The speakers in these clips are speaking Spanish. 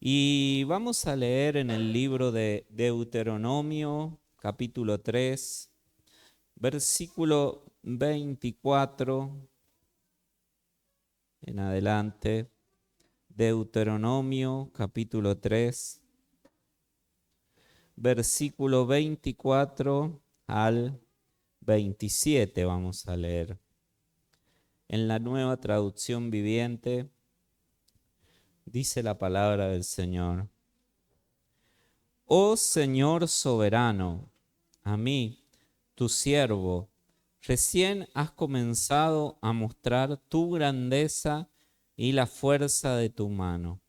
Y vamos a leer en el libro de Deuteronomio, capítulo 3, versículo 24 en adelante. Deuteronomio, capítulo 3, versículo 24 al 27 vamos a leer. En la Nueva Traducción Viviente dice la palabra del Señor. Oh Señor soberano, a mí, tu siervo, recién has comenzado a mostrar tu grandeza y la fuerza de tu mano.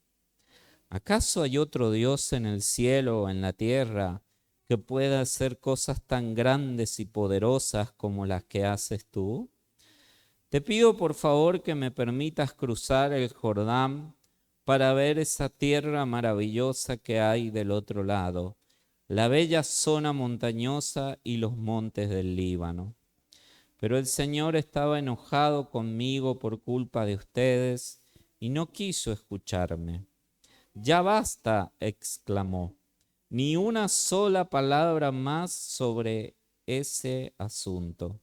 ¿Acaso hay otro Dios en el cielo o en la tierra que pueda hacer cosas tan grandes y poderosas como las que haces tú? Te pido por favor que me permitas cruzar el Jordán para ver esa tierra maravillosa que hay del otro lado, la bella zona montañosa y los montes del Líbano. Pero el Señor estaba enojado conmigo por culpa de ustedes y no quiso escucharme. Ya basta, exclamó, ni una sola palabra más sobre ese asunto.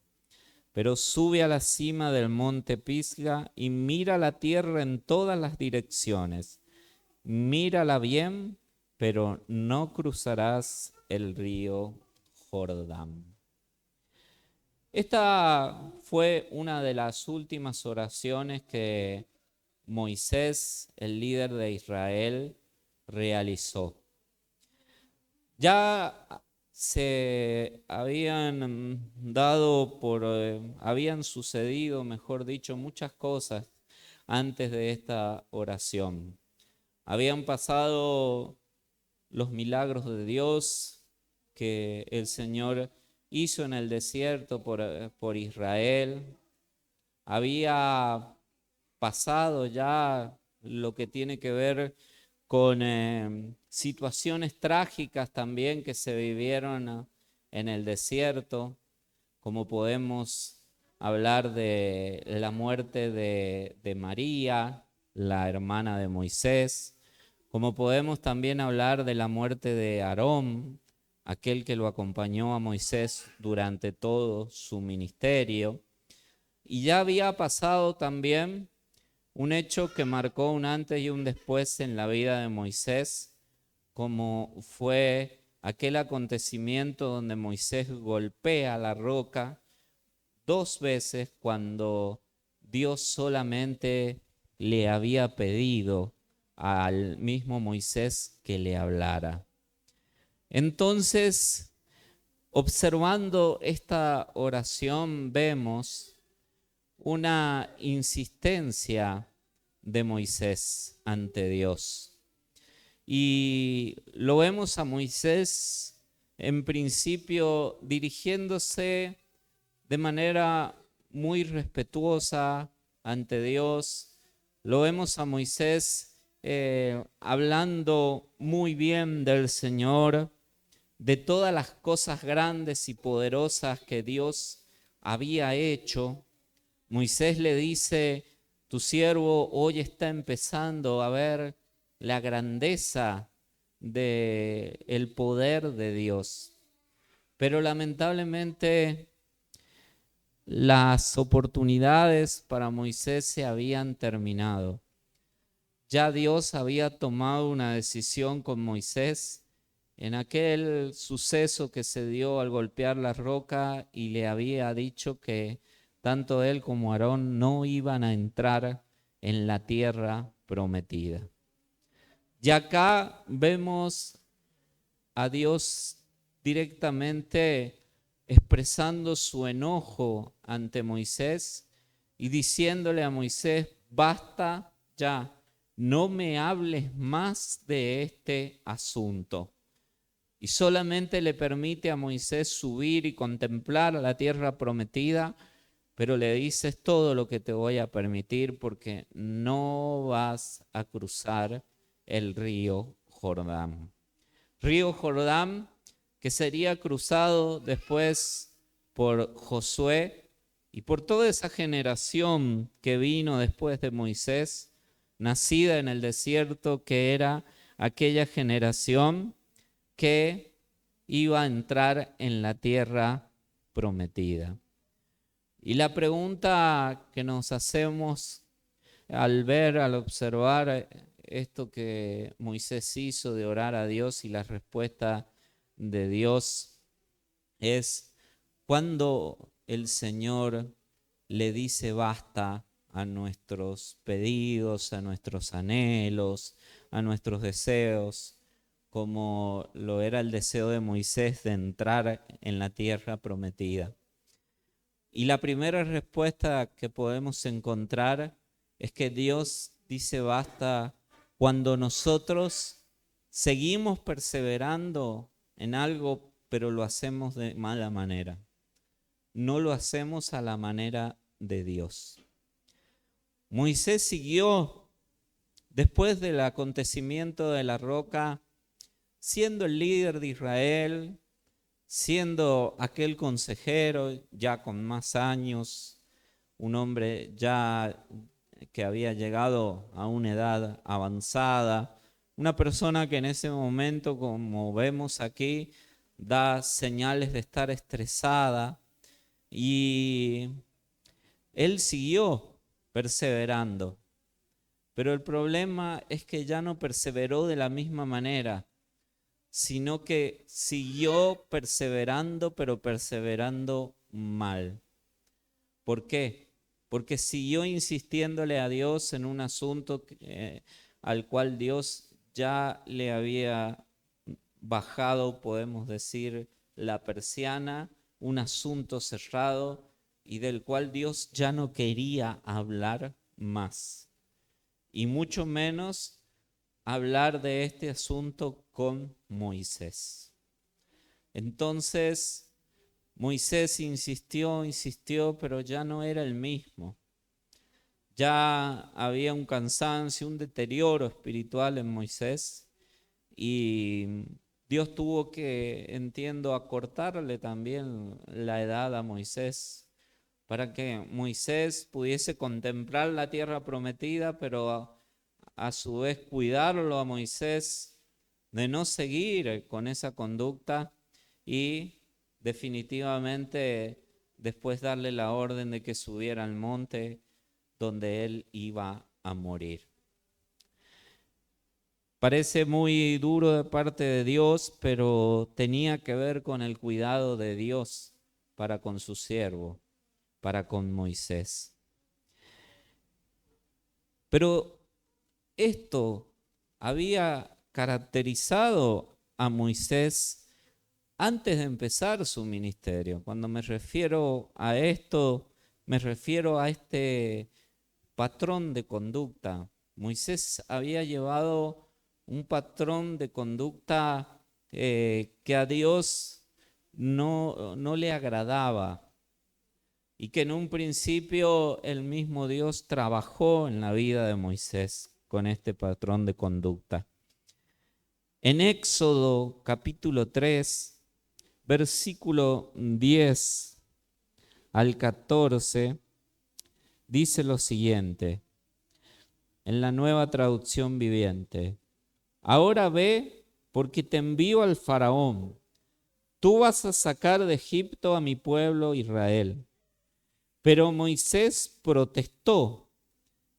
Pero sube a la cima del monte Pisga y mira la tierra en todas las direcciones. Mírala bien, pero no cruzarás el río Jordán. Esta fue una de las últimas oraciones que Moisés, el líder de Israel, realizó. Ya se habían habían sucedido, mejor dicho, muchas cosas antes de esta oración. Habían pasado los milagros de Dios que el Señor hizo en el desierto por Israel. Había pasado ya lo que tiene que ver con situaciones trágicas también que se vivieron en el desierto, como podemos hablar de la muerte de María, la hermana de Moisés, como podemos también hablar de la muerte de Aarón, aquel que lo acompañó a Moisés durante todo su ministerio. Y ya había pasado también un hecho que marcó un antes y un después en la vida de Moisés, como fue aquel acontecimiento donde Moisés golpea la roca 2 veces cuando Dios solamente le había pedido al mismo Moisés que le hablara. Entonces, observando esta oración, vemos una insistencia de Moisés ante Dios. Y lo vemos a Moisés en principio dirigiéndose de manera muy respetuosa ante Dios. Lo vemos a Moisés hablando muy bien del Señor, de todas las cosas grandes y poderosas que Dios había hecho. Moisés le dice, tu siervo hoy está empezando a ver la grandeza del poder de Dios. Pero lamentablemente las oportunidades para Moisés se habían terminado. Ya Dios había tomado una decisión con Moisés en aquel suceso que se dio al golpear la roca y le había dicho que tanto él como Aarón no iban a entrar en la tierra prometida. Y acá vemos a Dios directamente expresando su enojo ante Moisés y diciéndole a Moisés, basta ya, no me hables más de este asunto. Y solamente le permite a Moisés subir y contemplar la tierra prometida, pero le dices todo lo que te voy a permitir porque no vas a cruzar el río Jordán. Río Jordán que sería cruzado después por Josué y por toda esa generación que vino después de Moisés, nacida en el desierto, que era aquella generación que iba a entrar en la tierra prometida. Y la pregunta que nos hacemos al observar esto que Moisés hizo de orar a Dios y la respuesta de Dios es: ¿cuándo el Señor le dice basta a nuestros pedidos, a nuestros anhelos, a nuestros deseos, como lo era el deseo de Moisés de entrar en la tierra prometida? Y la primera respuesta que podemos encontrar es que Dios dice basta cuando nosotros seguimos perseverando en algo, pero lo hacemos de mala manera. No lo hacemos a la manera de Dios. Moisés siguió, después del acontecimiento de la roca, siendo el líder de Israel, siendo aquel consejero ya con más años, un hombre ya que había llegado a una edad avanzada, una persona que en ese momento, como vemos aquí, da señales de estar estresada, y él siguió perseverando. Pero el problema es que ya no perseveró de la misma manera, sino que siguió perseverando, pero perseverando mal. ¿Por qué? Porque siguió insistiéndole a Dios en un asunto al cual Dios ya le había bajado, podemos decir, la persiana, un asunto cerrado y del cual Dios ya no quería hablar más. Y mucho menos hablar de este asunto con Moisés. Entonces, Moisés insistió, pero ya no era el mismo. Ya había un cansancio, un deterioro espiritual en Moisés, y Dios tuvo que, entiendo, acortarle también la edad a Moisés para que Moisés pudiese contemplar la tierra prometida, pero a su vez cuidarlo a Moisés de no seguir con esa conducta y definitivamente después darle la orden de que subiera al monte donde él iba a morir. Parece muy duro de parte de Dios, pero tenía que ver con el cuidado de Dios para con su siervo, para con Moisés. Pero esto había caracterizado a Moisés antes de empezar su ministerio. Cuando me refiero a esto, me refiero a este patrón de conducta. Moisés había llevado un patrón de conducta que a Dios no le agradaba, y que en un principio el mismo Dios trabajó en la vida de Moisés con este patrón de conducta. En Éxodo capítulo 3, versículo 10 al 14, dice lo siguiente, en la Nueva Traducción Viviente: ahora ve, porque te envío al faraón. Tú vas a sacar de Egipto a mi pueblo Israel. Pero Moisés protestó: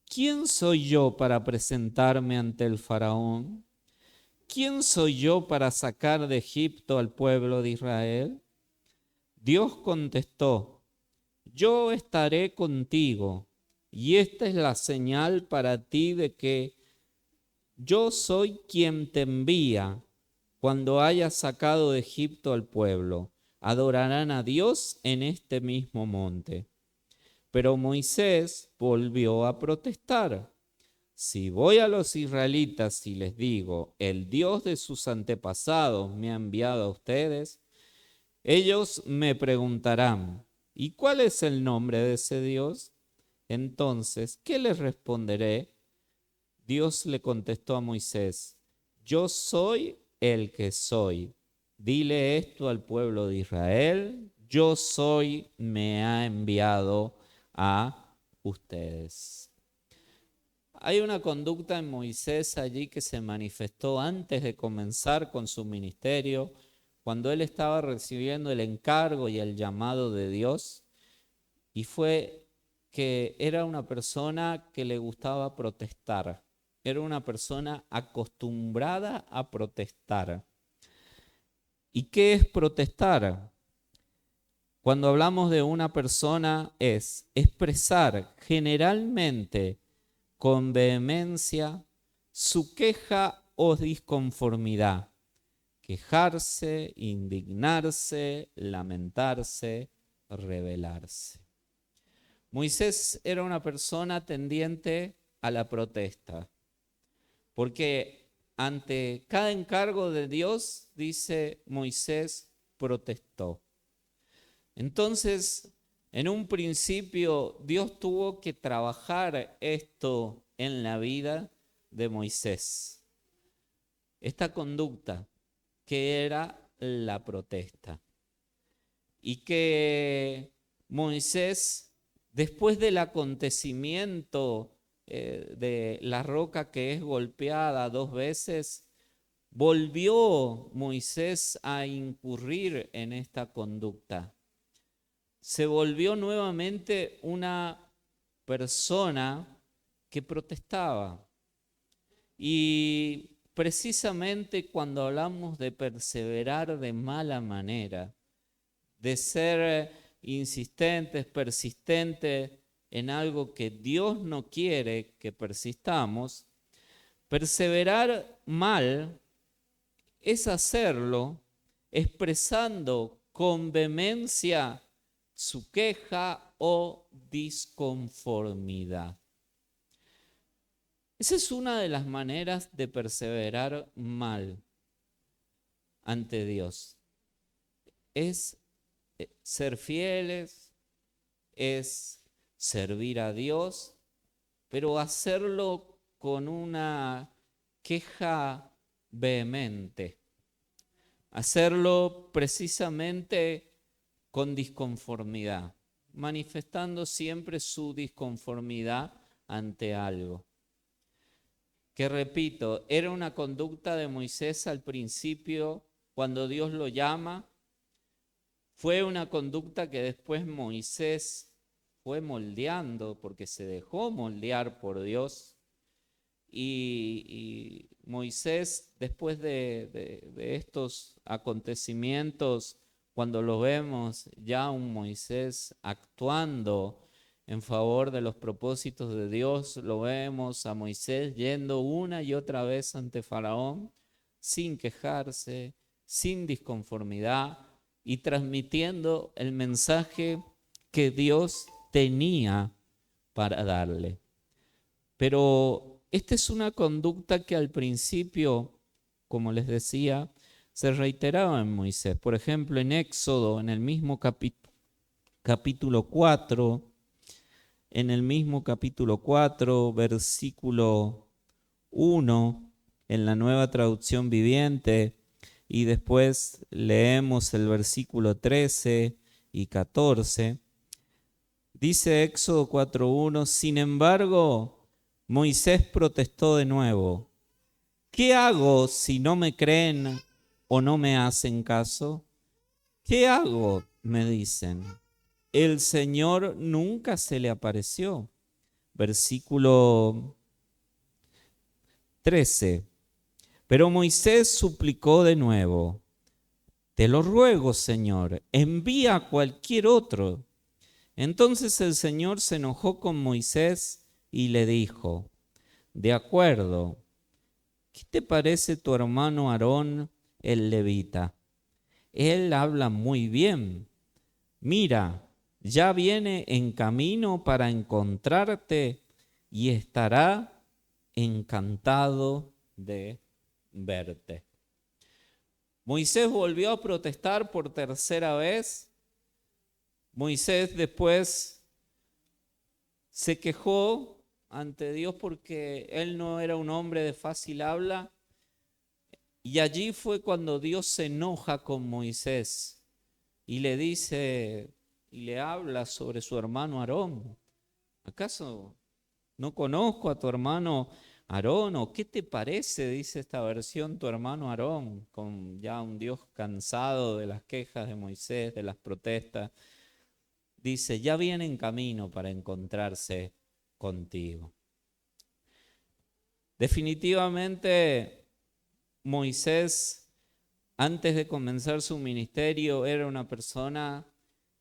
¿quién soy yo para presentarme ante el faraón? ¿Quién soy yo para sacar de Egipto al pueblo de Israel? Dios contestó: yo estaré contigo, y esta es la señal para ti de que yo soy quien te envía. Cuando hayas sacado de Egipto al pueblo, adorarán a Dios en este mismo monte. Pero Moisés volvió a protestar: si voy a los israelitas y les digo, el Dios de sus antepasados me ha enviado a ustedes, ellos me preguntarán, ¿y cuál es el nombre de ese Dios? Entonces, ¿qué les responderé? Dios le contestó a Moisés: yo soy el que soy. Dile esto al pueblo de Israel: yo soy, me ha enviado a ustedes. hay una conducta en Moisés allí que se manifestó antes de comenzar con su ministerio, cuando él estaba recibiendo el encargo y el llamado de Dios, y fue que era una persona que le gustaba protestar, era una persona acostumbrada a protestar. ¿Y qué es protestar? Cuando hablamos de una persona es expresar generalmente con vehemencia su queja o disconformidad, quejarse, indignarse, lamentarse, rebelarse. Moisés era una persona tendiente a la protesta, porque ante cada encargo de Dios, dice Moisés, protestó. Entonces, en un principio, Dios tuvo que trabajar esto en la vida de Moisés. Esta conducta que era la protesta. Y que Moisés, después del acontecimiento de la roca que es golpeada 2 veces, volvió Moisés a incurrir en esta conducta. Se volvió nuevamente una persona que protestaba. Y precisamente cuando hablamos de perseverar de mala manera, de ser insistentes, persistentes en algo que Dios no quiere que persistamos, perseverar mal es hacerlo expresando con vehemencia su queja o disconformidad. Esa es una de las maneras de perseverar mal ante Dios. Es ser fieles, es servir a Dios, pero hacerlo con una queja vehemente. Hacerlo precisamente con disconformidad, manifestando siempre su disconformidad ante algo. Que repito, era una conducta de Moisés al principio, cuando Dios lo llama. Fue una conducta que después Moisés fue moldeando, porque se dejó moldear por Dios. Y Moisés, después de estos acontecimientos, cuando lo vemos ya un Moisés actuando en favor de los propósitos de Dios, lo vemos a Moisés yendo una y otra vez ante Faraón, sin quejarse, sin disconformidad, y transmitiendo el mensaje que Dios tenía para darle. Pero esta es una conducta que al principio, como les decía, se reiteraba en Moisés. Por ejemplo, en Éxodo, en el mismo capítulo 4, versículo 1, en la Nueva Traducción Viviente, y después leemos el versículo 13 y 14. Dice Éxodo 4:1, sin embargo, Moisés protestó de nuevo. ¿Qué hago si no me creen o no me hacen caso? ¿Qué hago? Me dicen. El Señor nunca se le apareció. Versículo 13. Pero Moisés suplicó de nuevo. Te lo ruego, Señor, envía a cualquier otro. Entonces el Señor se enojó con Moisés y le dijo, de acuerdo, ¿qué te parece tu hermano Aarón el levita? Él habla muy bien. Mira, ya viene en camino para encontrarte y estará encantado de verte. Moisés volvió a protestar por tercera vez. Moisés después se quejó ante Dios porque él no era un hombre de fácil habla. Y allí fue cuando Dios se enoja con Moisés y le dice y le habla sobre su hermano Aarón. ¿Acaso No conozco a tu hermano Aarón, o ¿qué te parece, dice esta versión, tu hermano Aarón, con ya un Dios cansado de las quejas de Moisés, de las protestas? Dice, ya viene en camino para encontrarse contigo. Definitivamente, Moisés, antes de comenzar su ministerio, era una persona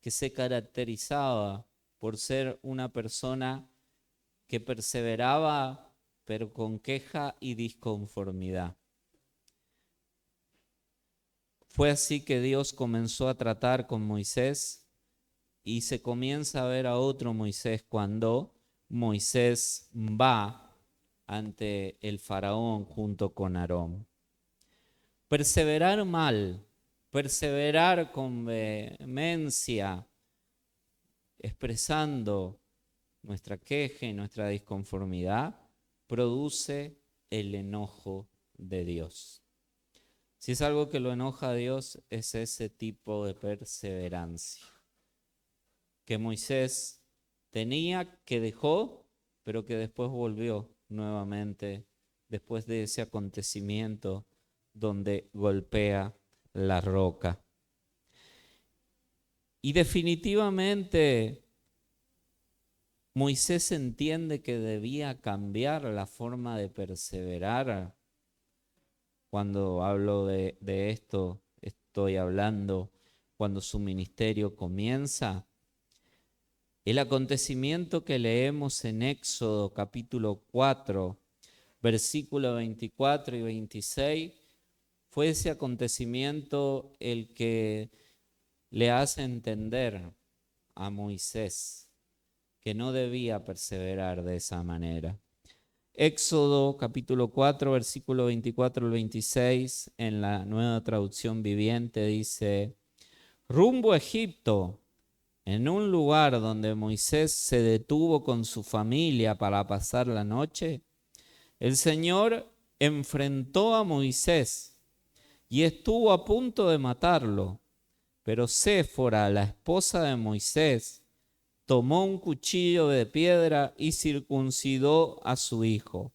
que se caracterizaba por ser una persona que perseveraba, pero con queja y disconformidad. Fue así que Dios comenzó a tratar con Moisés y se comienza a ver a otro Moisés cuando Moisés va ante el faraón junto con Aarón. Perseverar mal, perseverar con vehemencia, expresando nuestra queja y nuestra disconformidad, produce el enojo de Dios. Si es algo que lo enoja a Dios, es ese tipo de perseverancia que Moisés tenía, que dejó, pero que después volvió nuevamente después de ese acontecimiento donde golpea la roca. Y definitivamente Moisés entiende que debía cambiar la forma de perseverar. Cuando hablo de esto, estoy hablando cuando su ministerio comienza. El acontecimiento que leemos en Éxodo capítulo 4, versículos 24 y 26, fue ese acontecimiento el que le hace entender a Moisés que no debía perseverar de esa manera. Éxodo capítulo 4, versículo 24 al 26, en la Nueva Traducción Viviente dice, rumbo a Egipto, en un lugar donde Moisés se detuvo con su familia para pasar la noche, el Señor enfrentó a Moisés y estuvo a punto de matarlo, pero Séfora, la esposa de Moisés, tomó un cuchillo de piedra y circuncidó a su hijo.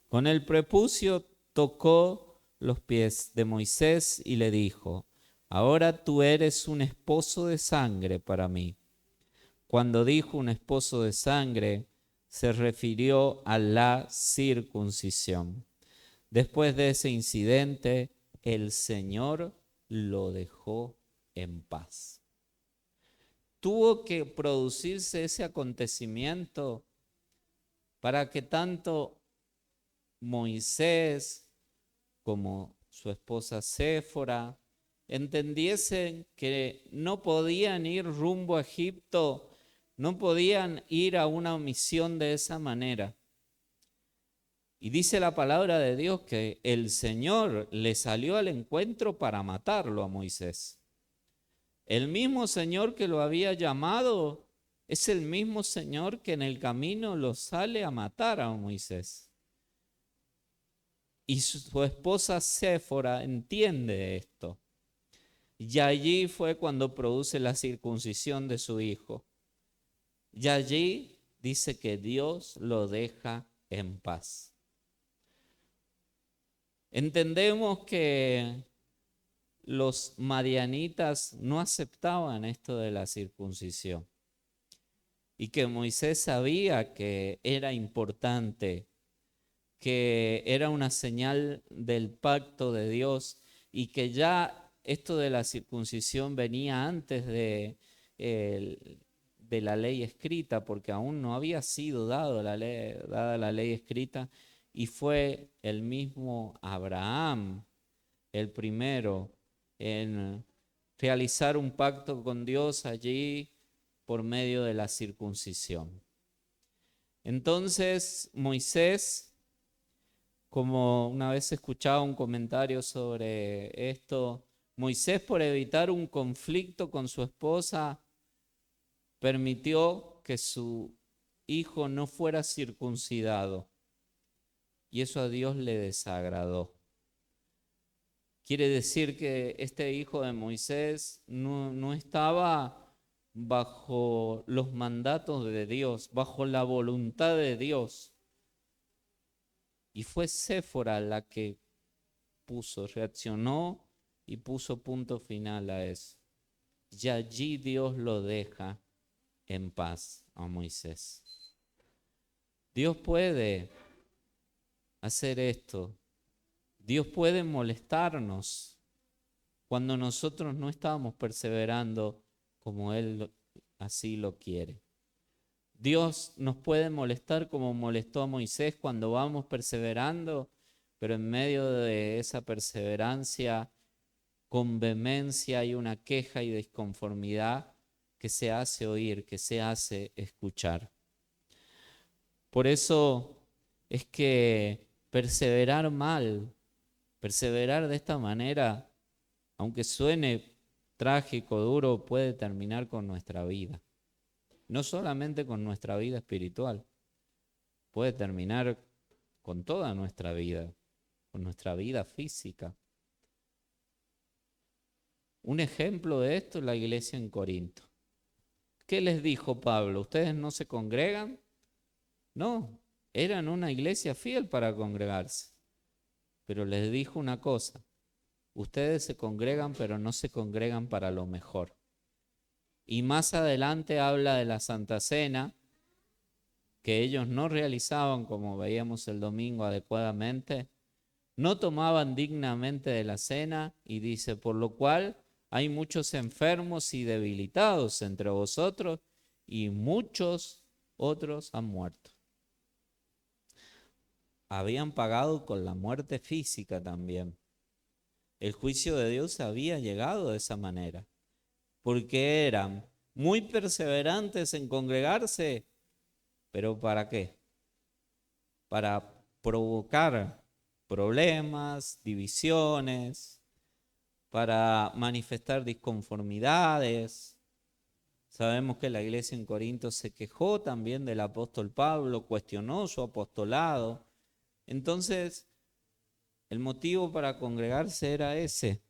Con el prepucio tocó los pies de Moisés y le dijo, ahora tú eres un esposo de sangre para mí. Cuando dijo un esposo de sangre, se refirió a la circuncisión. Después de ese incidente, el Señor lo dejó en paz. Tuvo que producirse ese acontecimiento para que tanto Moisés como su esposa Séfora entendiesen que no podían ir rumbo a Egipto, no podían ir a una misión de esa manera. Y dice la palabra de Dios que el Señor le salió al encuentro para matarlo a Moisés. El mismo Señor que lo había llamado es el mismo Señor que en el camino lo sale a matar a Moisés. Y su esposa Séfora entiende esto. Y allí fue cuando produce la circuncisión de su hijo. Y allí dice que Dios lo deja en paz. Entendemos que los madianitas no aceptaban esto de la circuncisión y que Moisés sabía que era importante, que era una señal del pacto de Dios y que ya esto de la circuncisión venía antes de la ley escrita, porque aún no había sido dada la ley escrita, y fue el mismo Abraham el primero en realizar un pacto con Dios allí por medio de la circuncisión. Entonces Moisés, como una vez escuchaba un comentario sobre esto, Moisés, por evitar un conflicto con su esposa, permitió que su hijo no fuera circuncidado, y eso a Dios le desagradó. Quiere decir que este hijo de Moisés no estaba bajo los mandatos de Dios, bajo la voluntad de Dios. Y fue Séfora la que reaccionó y puso punto final a eso. Y allí Dios lo deja en paz a Moisés. Dios puede hacer esto. Dios puede molestarnos cuando nosotros no estamos perseverando como Él así lo quiere. Dios nos puede molestar como molestó a Moisés cuando vamos perseverando, pero en medio de esa perseverancia, con vehemencia hay una queja y disconformidad que se hace oír, que se hace escuchar. Por eso es que perseverar mal, perseverar de esta manera, aunque suene trágico, duro, puede terminar con nuestra vida. No solamente con nuestra vida espiritual, puede terminar con toda nuestra vida, con nuestra vida física. Un ejemplo de esto es la iglesia en Corinto. ¿Qué les dijo Pablo? ¿Ustedes no se congregan? No, eran una iglesia fiel para congregarse. Pero les dijo una cosa: ustedes se congregan, pero no se congregan para lo mejor. Y más adelante habla de la Santa Cena, que ellos no realizaban, como veíamos el domingo, adecuadamente. No tomaban dignamente de la cena, y dice, por lo cual hay muchos enfermos y debilitados entre vosotros, y muchos otros han muerto. Habían pagado con la muerte física también. El juicio de Dios había llegado de esa manera, porque eran muy perseverantes en congregarse, pero ¿para qué? Para provocar problemas, divisiones, para manifestar disconformidades. Sabemos que la iglesia en Corinto se quejó también del apóstol Pablo, cuestionó su apostolado. Entonces, el motivo para congregarse era ese.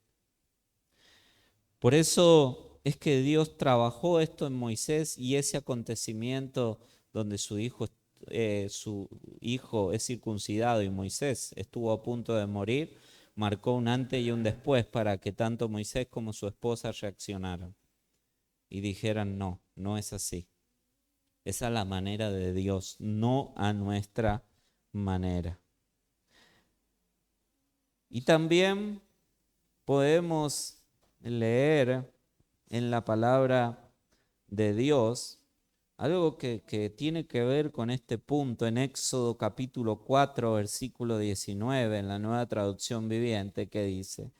Por eso es que Dios trabajó esto en Moisés, y ese acontecimiento donde su hijo es circuncidado y Moisés estuvo a punto de morir, marcó un antes y un después para que tanto Moisés como su esposa reaccionaran y dijeran, no, no es así. Esa es la manera de Dios, no a nuestra manera. Y también podemos leer en la palabra de Dios algo que tiene que ver con este punto en Éxodo capítulo 4, versículo 19, en la Nueva Traducción Viviente, que dice: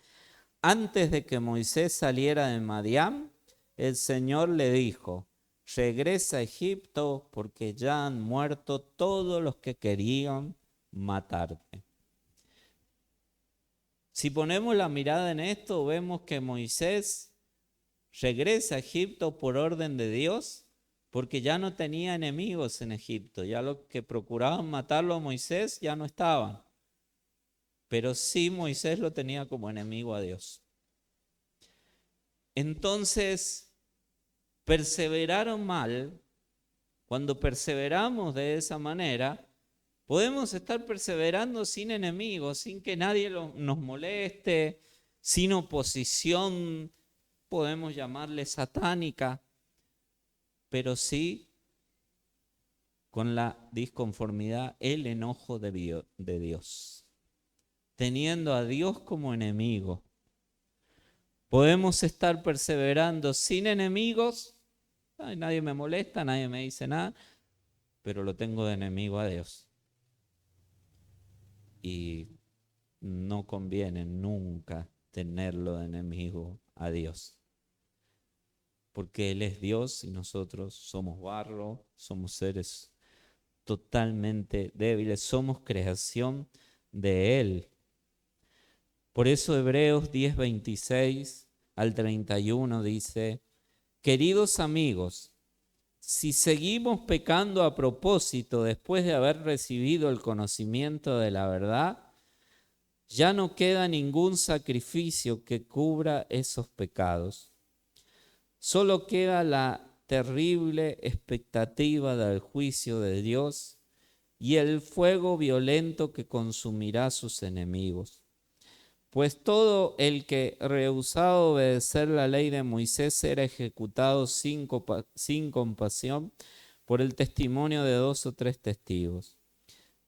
antes de que Moisés saliera de Madián, el Señor le dijo: regresa a Egipto, porque ya han muerto todos los que querían matarte. Si ponemos la mirada en esto, vemos que Moisés regresa a Egipto por orden de Dios, porque ya no tenía enemigos en Egipto. Ya los que procuraban matarlo a Moisés ya no estaban. Pero sí Moisés lo tenía como enemigo a Dios. Entonces, perseveraron mal. Cuando perseveramos de esa manera, podemos estar perseverando sin enemigos, sin que nadie nos moleste, sin oposición, podemos llamarle satánica, pero sí con la disconformidad, el enojo de Dios, teniendo a Dios como enemigo. Podemos estar perseverando sin enemigos. Ay, nadie me molesta, nadie me dice nada, pero lo tengo de enemigo a Dios. Y no conviene nunca tenerlo de enemigo a Dios, porque Él es Dios y nosotros somos barro, somos seres totalmente débiles, somos creación de Él. Por eso Hebreos 10, 26 al 31 dice: queridos amigos, si seguimos pecando a propósito después de haber recibido el conocimiento de la verdad, ya no queda ningún sacrificio que cubra esos pecados. Solo queda la terrible expectativa del juicio de Dios y el fuego violento que consumirá a sus enemigos. Pues todo el que rehusaba obedecer la ley de Moisés era ejecutado sin compasión por el testimonio de 2 o 3 testigos.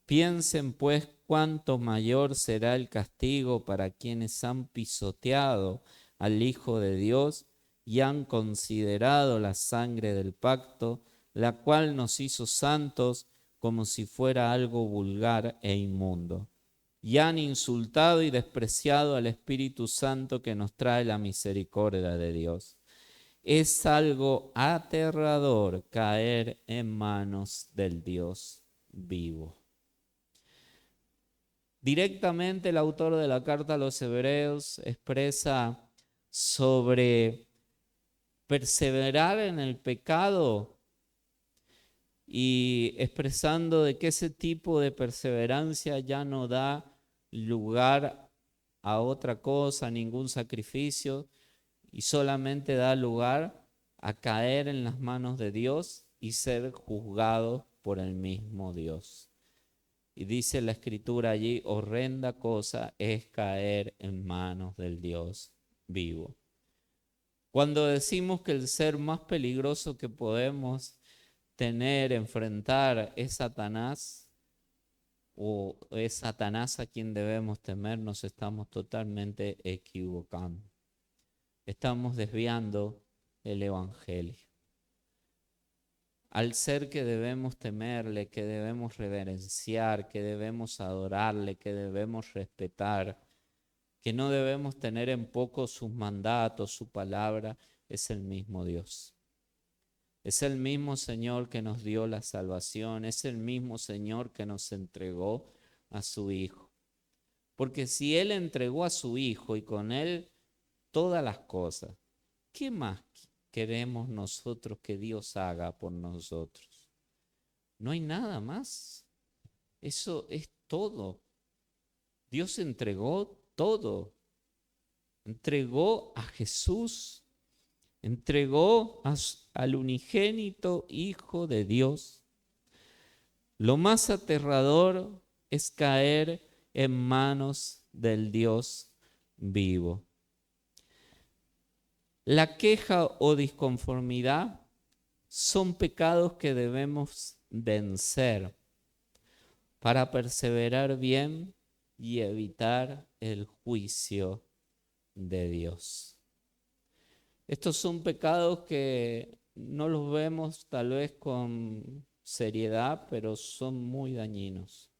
Piensen pues cuánto mayor será el castigo para quienes han pisoteado al Hijo de Dios y han considerado la sangre del pacto, la cual nos hizo santos, como si fuera algo vulgar e inmundo. Y han insultado y despreciado al Espíritu Santo que nos trae la misericordia de Dios. Es algo aterrador caer en manos del Dios vivo. Directamente el autor de la carta a los Hebreos expresa sobre perseverar en el pecado y expresando de que ese tipo de perseverancia ya no da lugar a otra cosa, a ningún sacrificio, y solamente da lugar a caer en las manos de Dios y ser juzgado por el mismo Dios. Y dice la Escritura allí, horrenda cosa es caer en manos del Dios vivo. Cuando decimos que el ser más peligroso que podemos tener, enfrentar, es Satanás, o es Satanás a quien debemos temer, nos estamos totalmente equivocando. Estamos desviando el Evangelio. Al ser que debemos temerle, que debemos reverenciar, que debemos adorarle, que debemos respetar, que no debemos tener en poco sus mandatos, su palabra, es el mismo Dios. Es el mismo Señor que nos dio la salvación, es el mismo Señor que nos entregó a su Hijo. Porque si Él entregó a su Hijo y con Él todas las cosas, ¿qué más queremos nosotros que Dios haga por nosotros? No hay nada más. Eso es todo. Dios entregó todo. Entregó a Jesús. Entregó al unigénito Hijo de Dios. Lo más aterrador es caer en manos del Dios vivo. La queja o disconformidad son pecados que debemos vencer para perseverar bien y evitar el juicio de Dios. Estos son pecados que no los vemos tal vez con seriedad, pero son muy dañinos.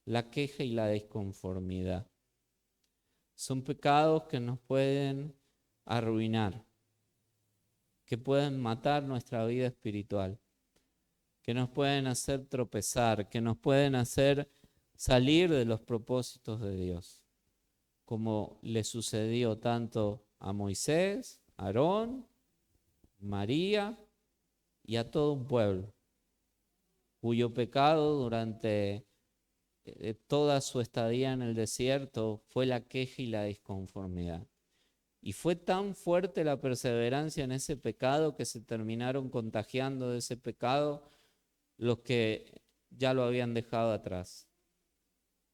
La queja y la disconformidad son pecados que nos pueden arruinar, que pueden matar nuestra vida espiritual, que nos pueden hacer tropezar, que nos pueden hacer salir de los propósitos de Dios, como le sucedió tanto a Moisés, a Aarón, María y a todo un pueblo, cuyo pecado durante toda su estadía en el desierto fue la queja y la disconformidad. Y fue tan fuerte la perseverancia en ese pecado que se terminaron contagiando de ese pecado los que ya lo habían dejado atrás.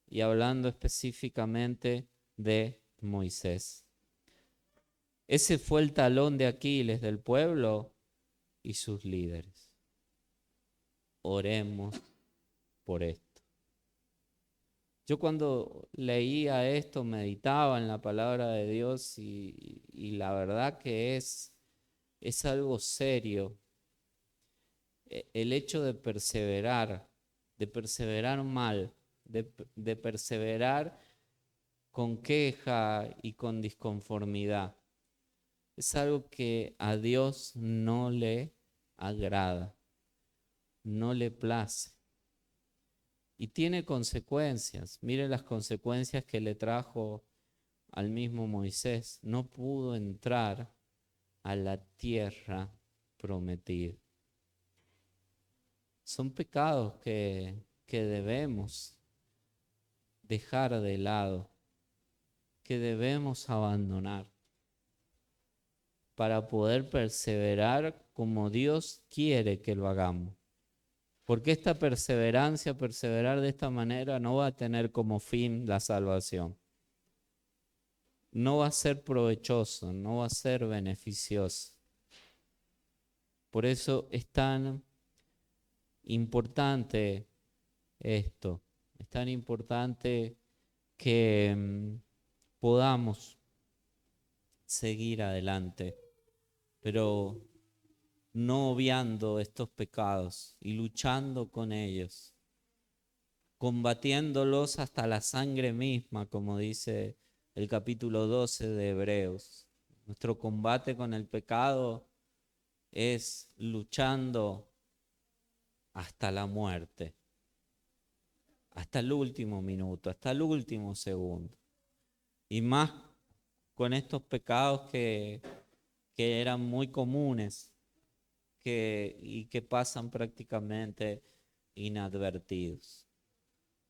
Y hablando específicamente de Moisés. Ese fue el talón de Aquiles del pueblo y sus líderes. Oremos por esto. Yo cuando leía esto, meditaba en la palabra de Dios y la verdad que es algo serio. El hecho de perseverar mal, de perseverar con queja y con disconformidad, es algo que a Dios no le agrada, no le place. Y tiene consecuencias. Mire las consecuencias que le trajo al mismo Moisés. No pudo entrar a la tierra prometida. Son pecados que debemos dejar de lado, que debemos abandonar para poder perseverar como Dios quiere que lo hagamos. Porque esta perseverancia, perseverar de esta manera, no va a tener como fin la salvación. No va a ser provechoso, no va a ser beneficioso. Por eso es tan importante esto, es tan importante que podamos seguir adelante, pero no obviando estos pecados y luchando con ellos, combatiéndolos hasta la sangre misma, como dice el capítulo 12 de Hebreos. Nuestro combate con el pecado es luchando hasta la muerte, hasta el último minuto, hasta el último segundo. Y más con estos pecados que eran muy comunes y que pasan prácticamente inadvertidos.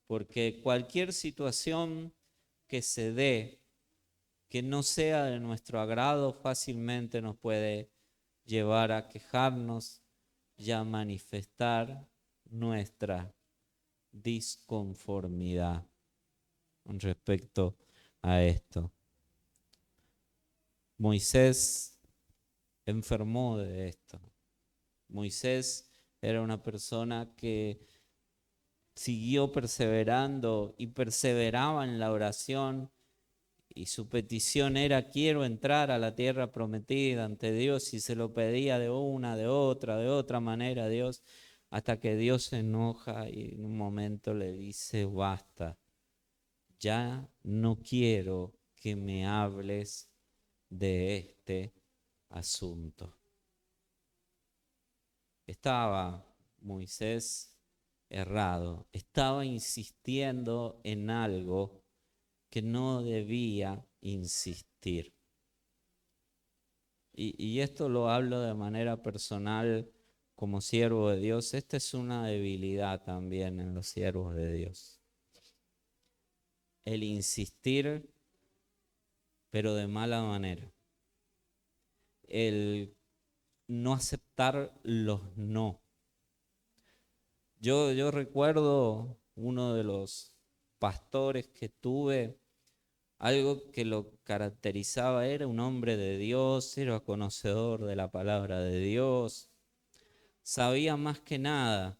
Porque cualquier situación que se dé que no sea de nuestro agrado fácilmente nos puede llevar a quejarnos y a manifestar nuestra disconformidad con respecto a esto. Moisés enfermó de esto. Moisés era una persona que siguió perseverando y perseveraba en la oración, y su petición era: quiero entrar a la tierra prometida ante Dios, y se lo pedía de una, de otra manera a Dios, hasta que Dios se enoja y en un momento le dice: basta, ya no quiero que me hables de este asunto. Estaba Moisés errado, estaba insistiendo en algo que no debía insistir. Y esto lo hablo de manera personal como siervo de Dios. Esta es una debilidad también en los siervos de Dios. El insistir, pero de mala manera. El no aceptar los no. Yo recuerdo uno de los pastores que tuve, algo que lo caracterizaba: era un hombre de Dios, era conocedor de la palabra de Dios, sabía más que nada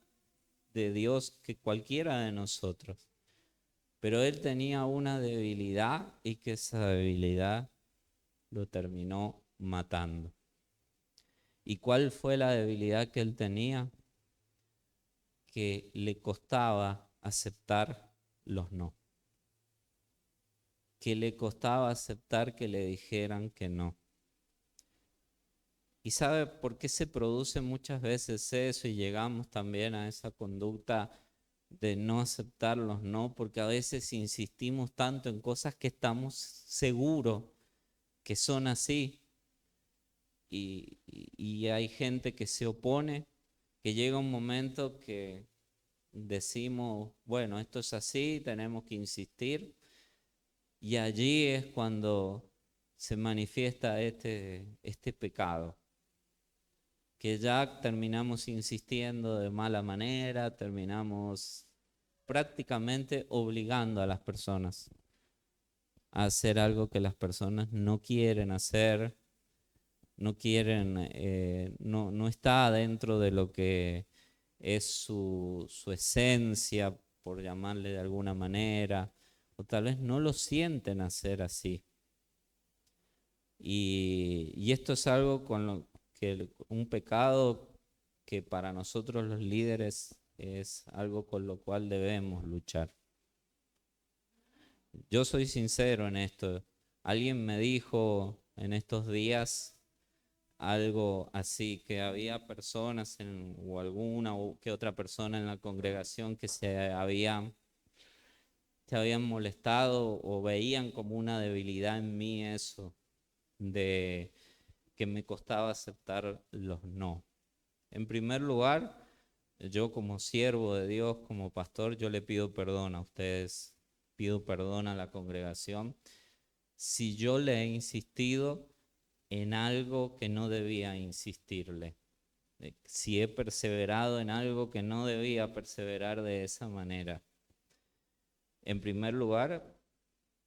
de Dios que cualquiera de nosotros. Pero él tenía una debilidad, y que esa debilidad lo terminó matando. ¿Y cuál fue la debilidad que él tenía? Que le costaba aceptar los no. Que le costaba aceptar que le dijeran que no. ¿Y sabe por qué se produce muchas veces eso y llegamos también a esa conducta de no aceptar los no? Porque a veces insistimos tanto en cosas que estamos seguros que son así, y hay gente que se opone, que llega un momento que decimos: bueno, esto es así, tenemos que insistir, y allí es cuando se manifiesta este pecado, que ya terminamos insistiendo de mala manera, terminamos prácticamente obligando a las personas a hacer algo que las personas no quieren hacer, no quieren, no está dentro de lo que es su esencia, por llamarle de alguna manera, o tal vez no lo sienten hacer así. Y esto es algo con lo que un pecado que para nosotros los líderes es algo con lo cual debemos luchar. Yo soy sincero en esto. Alguien me dijo en estos días algo así, que había personas o alguna o que otra persona en la congregación que se habían molestado o veían como una debilidad en mí eso, de que me costaba aceptar los no. En primer lugar, yo como siervo de Dios, como pastor, yo le pido perdón a ustedes, pido perdón a la congregación si yo le he insistido en algo que no debía insistirle. si he perseverado en algo que no debía perseverar de esa manera. En primer lugar,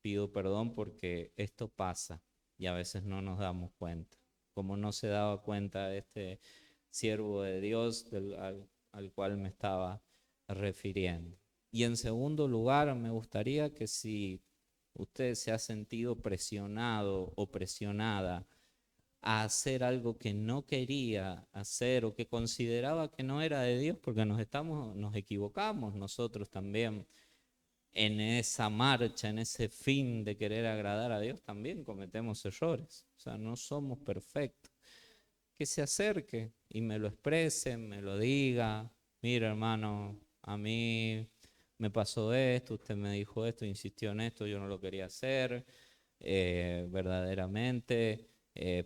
pido perdón porque esto pasa y a veces no nos damos cuenta. Como no se daba cuenta este siervo de Dios al cual me estaba refiriendo. Y en segundo lugar, me gustaría que si usted se ha sentido presionado o presionada a hacer algo que no quería hacer o que consideraba que no era de Dios, porque nos equivocamos nosotros también en esa marcha, en ese fin de querer agradar a Dios, también cometemos errores. O sea, no somos perfectos. Que se acerque y me lo exprese, me lo diga. Mira, hermano, a mí me pasó esto, usted me dijo esto, insistió en esto, yo no lo quería hacer, verdaderamente,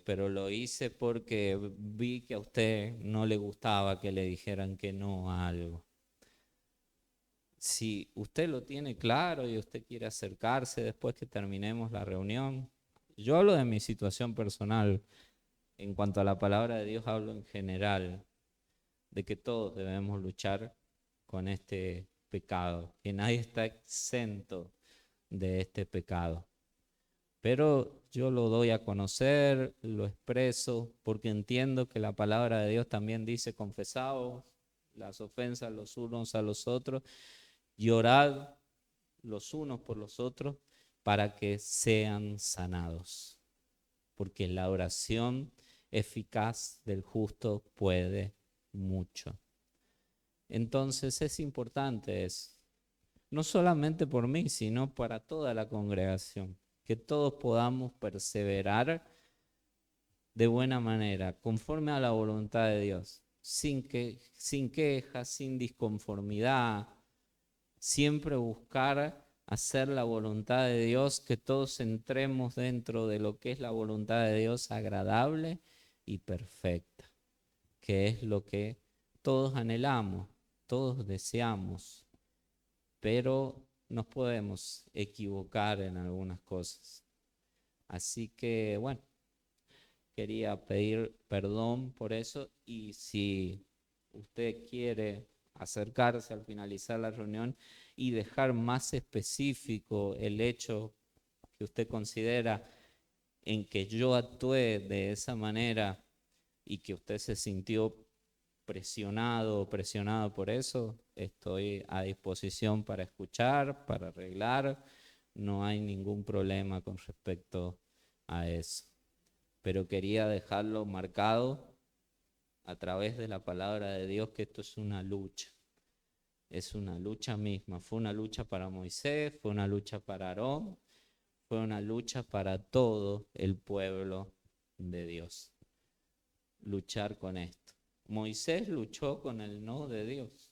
pero lo hice porque vi que a usted no le gustaba que le dijeran que no a algo. Si usted lo tiene claro y usted quiere acercarse después que terminemos la reunión, yo hablo de mi situación personal. En cuanto a la palabra de Dios, hablo en general, de que todos debemos luchar con este pecado, que nadie está exento de este pecado. Pero yo lo doy a conocer, lo expreso, porque entiendo que la palabra de Dios también dice: confesaos las ofensas los unos a los otros y orad los unos por los otros para que sean sanados. Porque la oración eficaz del justo puede mucho. Entonces es importante eso, no solamente por mí, sino para toda la congregación, que todos podamos perseverar de buena manera, conforme a la voluntad de Dios, sin quejas, sin disconformidad, siempre buscar hacer la voluntad de Dios, que todos entremos dentro de lo que es la voluntad de Dios agradable y perfecta, que es lo que todos anhelamos, todos deseamos, pero nos podemos equivocar en algunas cosas. Así que, bueno, quería pedir perdón por eso, y si usted quiere acercarse al finalizar la reunión y dejar más específico el hecho que usted considera en que yo actué de esa manera y que usted se sintió presionado o presionado por eso, estoy a disposición para escuchar, para arreglar. No hay ningún problema con respecto a eso. Pero quería dejarlo marcado a través de la palabra de Dios, que esto es una lucha. Es una lucha misma. Fue una lucha para Moisés, fue una lucha para Aarón, fue una lucha para todo el pueblo de Dios. Luchar con esto. Moisés luchó con el no de Dios.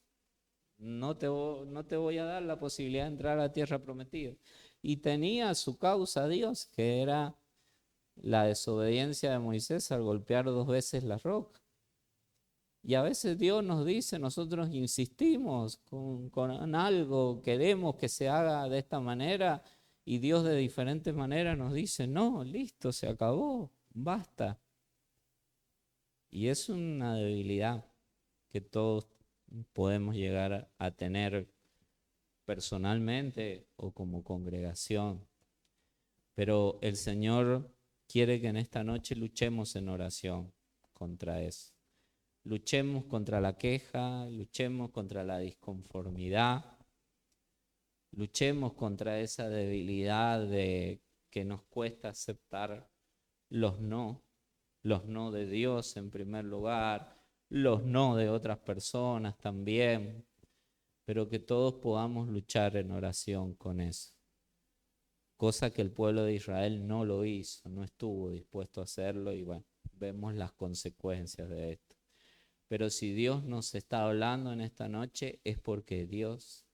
No te voy a dar la posibilidad de entrar a la tierra prometida. Y tenía su causa a Dios, que era la desobediencia de Moisés al golpear 2 veces la roca. Y a veces Dios nos dice, nosotros insistimos con algo, queremos que se haga de esta manera, y Dios de diferentes maneras nos dice: no, listo, se acabó, basta. Y es una debilidad que todos podemos llegar a tener personalmente o como congregación. Pero el Señor quiere que en esta noche luchemos en oración contra eso. Luchemos contra la queja, luchemos contra la disconformidad, luchemos contra esa debilidad de que nos cuesta aceptar los no de Dios en primer lugar, los no de otras personas también, pero que todos podamos luchar en oración con eso. Cosa que el pueblo de Israel no lo hizo, no estuvo dispuesto a hacerlo, y bueno, vemos las consecuencias de esto. Pero si Dios nos está hablando en esta noche, es porque Dios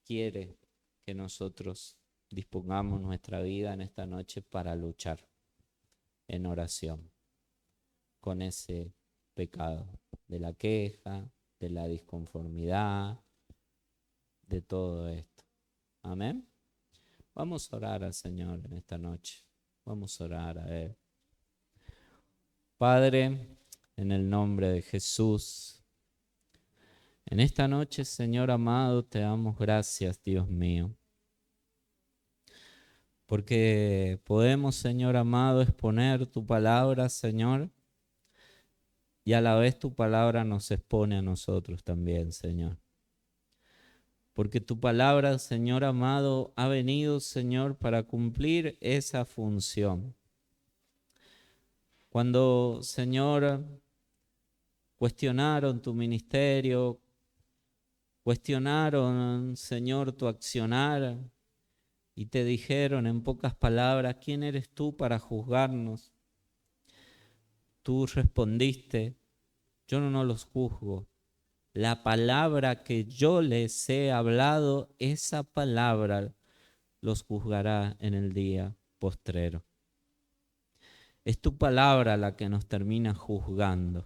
quiere que nosotros dispongamos nuestra vida en esta noche para luchar en oración con ese pecado de la queja, de la disconformidad, de todo esto. Amén. Vamos a orar al Señor en esta noche. Vamos a orar a Él. Padre, en el nombre de Jesús. En esta noche, Señor amado, te damos gracias, Dios mío, porque podemos, Señor amado, exponer tu palabra, Señor, y a la vez tu palabra nos expone a nosotros también, Señor. Porque tu palabra, Señor amado, ha venido, Señor, para cumplir esa función. Cuando, Señor, cuestionaron tu ministerio, cuestionaron, Señor, tu accionar y te dijeron en pocas palabras, ¿quién eres tú para juzgarnos? Tú respondiste, yo no los juzgo. La palabra que yo les he hablado, esa palabra los juzgará en el día postrero. Es tu palabra la que nos termina juzgando.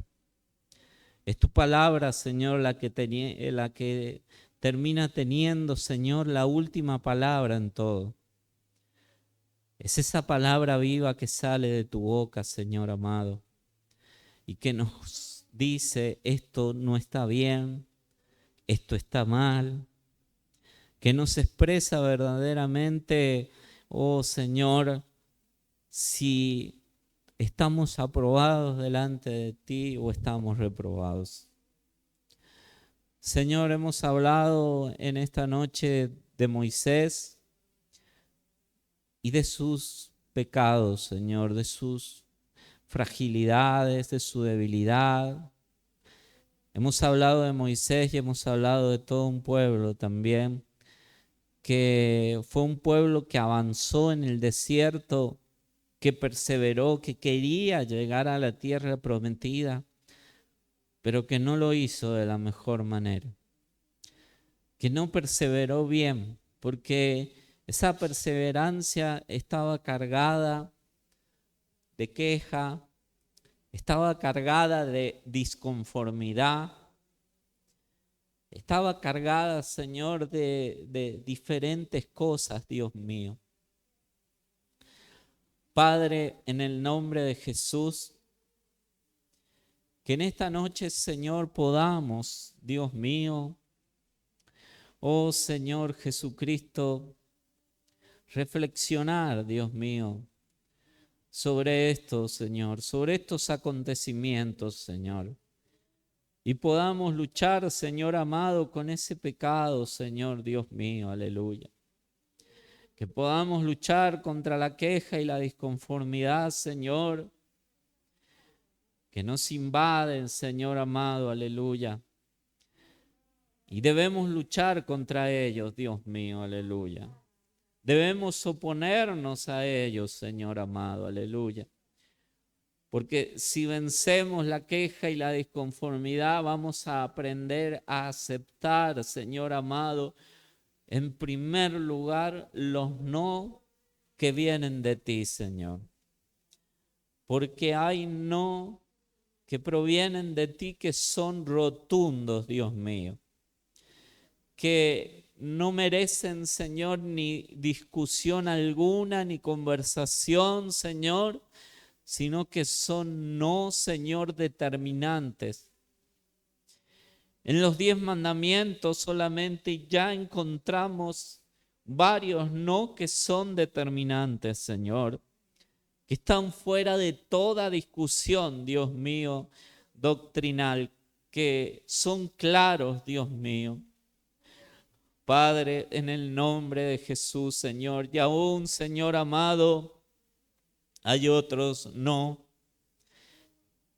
Es tu palabra, Señor, la que termina teniendo, Señor, la última palabra en todo. Es esa palabra viva que sale de tu boca, Señor amado, y que nos dice, esto no está bien, esto está mal, que nos expresa verdaderamente, oh Señor, si estamos aprobados delante de ti o estamos reprobados. Señor, hemos hablado en esta noche de Moisés y de sus pecados, Señor, de sus fragilidades, de su debilidad. Hemos hablado de Moisés y hemos hablado de todo un pueblo también, que fue un pueblo que avanzó en el desierto, que perseveró, que quería llegar a la tierra prometida, pero que no lo hizo de la mejor manera, que no perseveró bien, porque esa perseverancia estaba cargada de queja, estaba cargada de disconformidad, estaba cargada, Señor, de diferentes cosas, Dios mío. Padre, en el nombre de Jesús, que en esta noche, Señor, podamos, Dios mío, oh Señor Jesucristo, reflexionar, Dios mío, sobre esto, Señor, sobre estos acontecimientos, Señor. Y podamos luchar, Señor amado, con ese pecado, Señor Dios mío, aleluya. Que podamos luchar contra la queja y la disconformidad, Señor, que nos invaden, Señor amado, aleluya. Y debemos luchar contra ellos, Dios mío, aleluya. Debemos oponernos a ellos, Señor amado, aleluya. Porque si vencemos la queja y la disconformidad, vamos a aprender a aceptar, Señor amado, en primer lugar, los no que vienen de ti, Señor. Porque hay no que provienen de ti que son rotundos, Dios mío. Que no merecen, Señor, ni discusión alguna, ni conversación, Señor, sino que son no, Señor, determinantes. En los 10 mandamientos solamente ya encontramos varios no que son determinantes, Señor, que están fuera de toda discusión, Dios mío, doctrinal, que son claros, Dios mío. Padre, en el nombre de Jesús, Señor, y aún, Señor amado, hay otros no,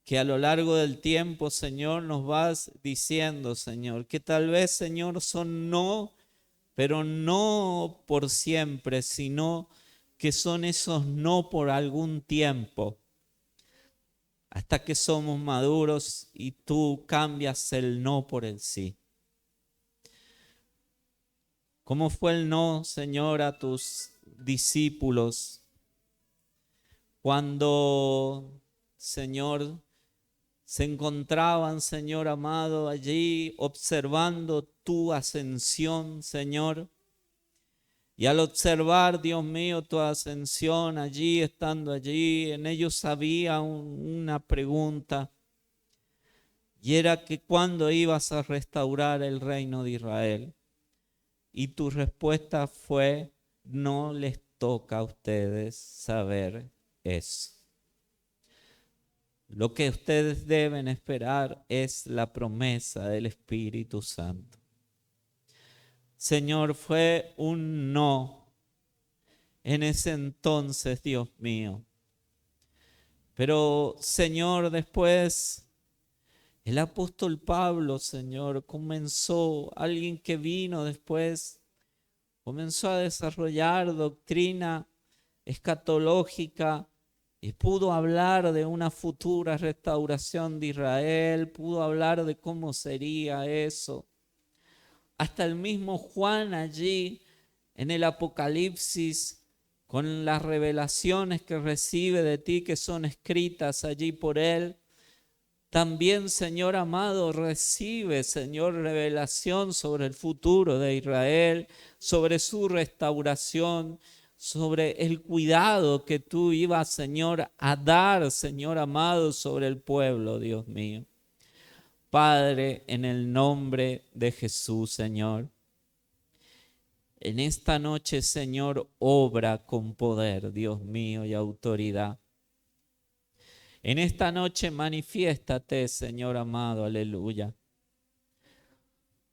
que a lo largo del tiempo, Señor, nos vas diciendo, Señor, que tal vez, Señor, son no, pero no por siempre, sino que son esos no por algún tiempo, hasta que somos maduros y tú cambias el no por el sí. ¿Cómo fue el no, Señor, a tus discípulos cuando, Señor, se encontraban, Señor amado, allí observando tu ascensión, Señor? Y al observar, Dios mío, tu ascensión allí, estando allí, en ellos había una pregunta. Y era que cuando ibas a restaurar el reino de Israel. Y tu respuesta fue, no les toca a ustedes saber eso. Lo que ustedes deben esperar es la promesa del Espíritu Santo. Señor, fue un no en ese entonces, Dios mío. Pero, Señor, después el apóstol Pablo, Señor, alguien que vino después, comenzó a desarrollar doctrina escatológica y pudo hablar de una futura restauración de Israel, pudo hablar de cómo sería eso. Hasta el mismo Juan allí en el Apocalipsis, con las revelaciones que recibe de ti que son escritas allí por él, también, Señor amado, recibe, Señor, revelación sobre el futuro de Israel, sobre su restauración, sobre el cuidado que tú ibas, Señor, a dar, Señor amado, sobre el pueblo, Dios mío. Padre, en el nombre de Jesús, Señor, en esta noche, Señor, obra con poder, Dios mío, y autoridad. En esta noche manifiéstate, Señor amado, aleluya.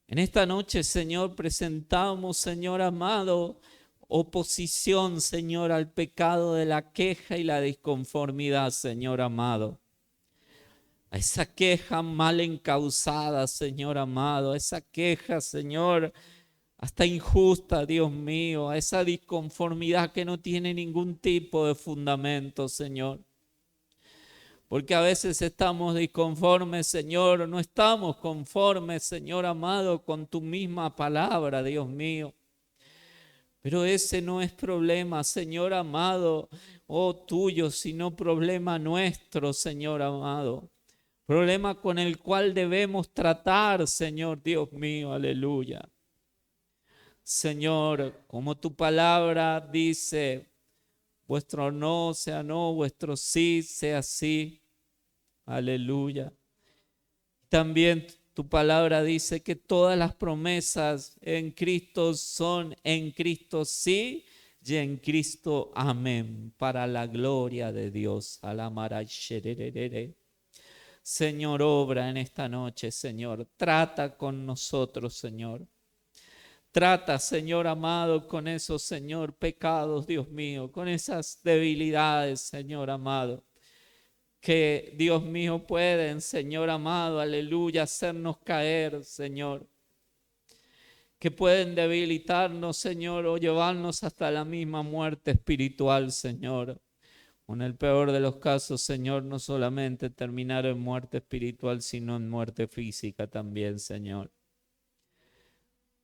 En esta noche, Señor, presentamos, Señor amado, oposición, Señor, al pecado de la queja y la disconformidad, Señor amado. A esa queja mal encausada, Señor amado, a esa queja, Señor, hasta injusta, Dios mío, a esa disconformidad que no tiene ningún tipo de fundamento, Señor. Porque a veces estamos disconformes, Señor, no estamos conformes, Señor amado, con tu misma palabra, Dios mío. Pero ese no es problema, Señor amado, oh tuyo, sino problema nuestro, Señor amado. Problema con el cual debemos tratar, Señor Dios mío, aleluya. Señor, como tu palabra dice, vuestro no sea no, vuestro sí sea sí. Aleluya. También tu palabra dice que todas las promesas en Cristo son en Cristo sí y en Cristo amén, para la gloria de Dios. Señor, obra en esta noche, Señor. Trata con nosotros, Señor. Trata, Señor amado, con esos, Señor, pecados, Dios mío, con esas debilidades, Señor amado, que, Dios mío, pueden, Señor amado, aleluya, hacernos caer, Señor, que pueden debilitarnos, Señor, o llevarnos hasta la misma muerte espiritual, Señor. O en el peor de los casos, Señor, no solamente terminar en muerte espiritual, sino en muerte física también, Señor.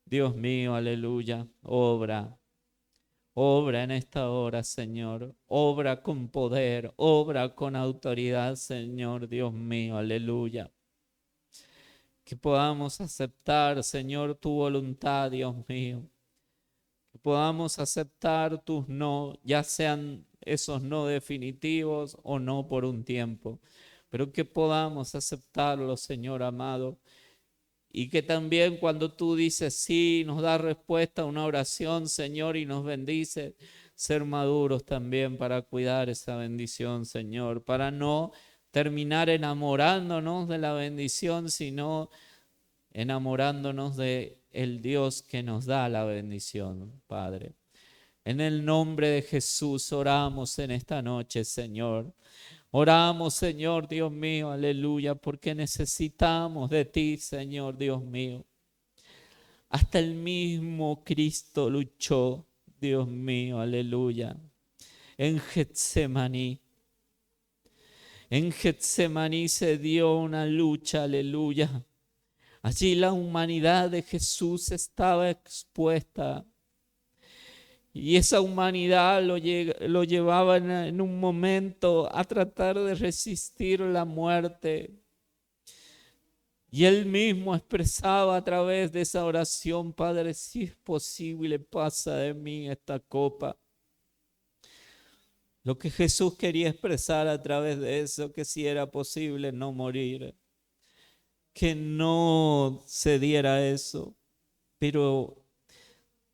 Dios mío, aleluya, obra en esta hora, Señor. Obra con poder, obra con autoridad, Señor, Dios mío, aleluya. Que podamos aceptar, Señor, tu voluntad, Dios mío. Que podamos aceptar tus no, ya sean esos no definitivos o no por un tiempo. Pero que podamos aceptarlos, Señor amado. Y que también cuando tú dices sí, nos da respuesta a una oración, Señor, y nos bendice, ser maduros también para cuidar esa bendición, Señor, para no terminar enamorándonos de la bendición, sino enamorándonos de el Dios que nos da la bendición, Padre. En el nombre de Jesús oramos en esta noche, Señor. Oramos, Señor, Dios mío, aleluya, porque necesitamos de ti, Señor, Dios mío. Hasta el mismo Cristo luchó, Dios mío, aleluya, en Getsemaní. En Getsemaní se dio una lucha, aleluya. Allí la humanidad de Jesús estaba expuesta. Y esa humanidad lo llevaba en un momento a tratar de resistir la muerte. Y él mismo expresaba a través de esa oración: Padre, si es posible, pasa de mí esta copa. Lo que Jesús quería expresar a través de eso, que si era posible no morir. que no se diera eso, pero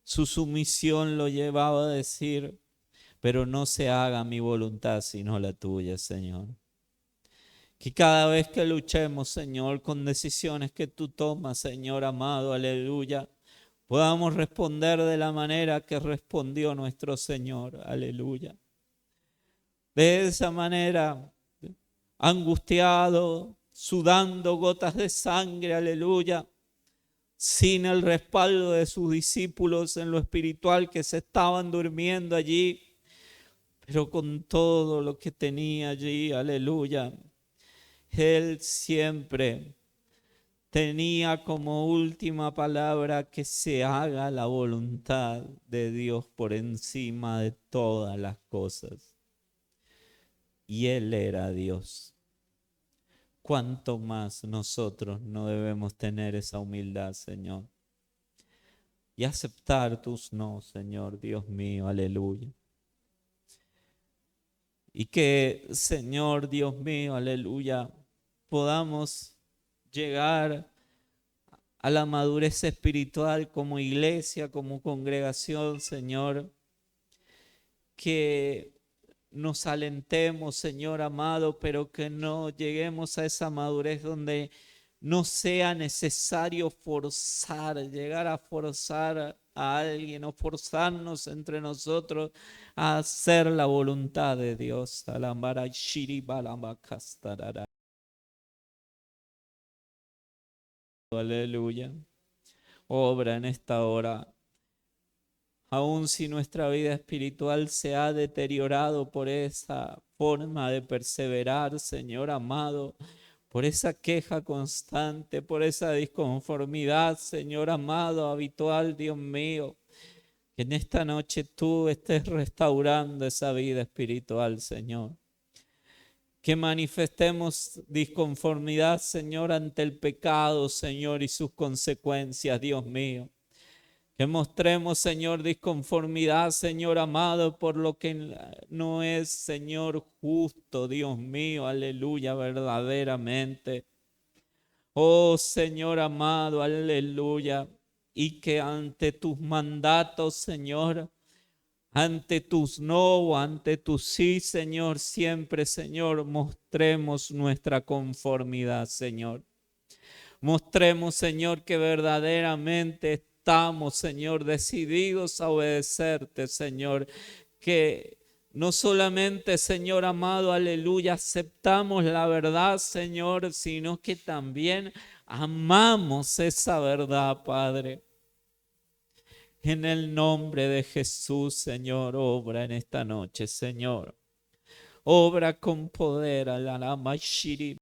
su sumisión lo llevaba a decir, pero no se haga mi voluntad sino la tuya, Señor. Que cada vez que luchemos, Señor, con decisiones que tú tomas, Señor amado, aleluya, podamos responder de la manera que respondió nuestro Señor, aleluya. De esa manera, angustiado, sudando gotas de sangre, aleluya, sin el respaldo de sus discípulos en lo espiritual que se estaban durmiendo allí, pero con todo lo que tenía allí, aleluya. Él siempre tenía como última palabra que se haga la voluntad de Dios por encima de todas las cosas. Y Él era Dios. ¿Cuánto más nosotros no debemos tener esa humildad, Señor? Y aceptar tus no, Señor, Dios mío, aleluya. Y que, Señor, Dios mío, aleluya, podamos llegar a la madurez espiritual como iglesia, como congregación, Señor. Que nos alentemos, Señor amado, pero que no lleguemos a esa madurez donde no sea necesario llegar a forzar a alguien o forzarnos entre nosotros a hacer la voluntad de Dios. Aleluya. Obra en esta hora. Aun si nuestra vida espiritual se ha deteriorado por esa forma de perseverar, Señor amado, por esa queja constante, por esa disconformidad, Señor amado, habitual, Dios mío, que en esta noche tú estés restaurando esa vida espiritual, Señor. Que manifestemos disconformidad, Señor, ante el pecado, Señor, y sus consecuencias, Dios mío. Que mostremos, Señor, disconformidad, Señor amado, por lo que no es, Señor, justo, Dios mío, aleluya, verdaderamente. Oh, Señor amado, aleluya. Y que ante tus mandatos, Señor, ante tus no, ante tus sí, Señor, siempre, Señor, mostremos nuestra conformidad, Señor. Mostremos, Señor, que verdaderamente estamos, Señor, decididos a obedecerte, Señor. Que no solamente, Señor amado, aleluya, aceptamos la verdad, Señor, sino que también amamos esa verdad, Padre. En el nombre de Jesús, Señor, obra en esta noche, Señor. Obra con poder, Alalama Shiri.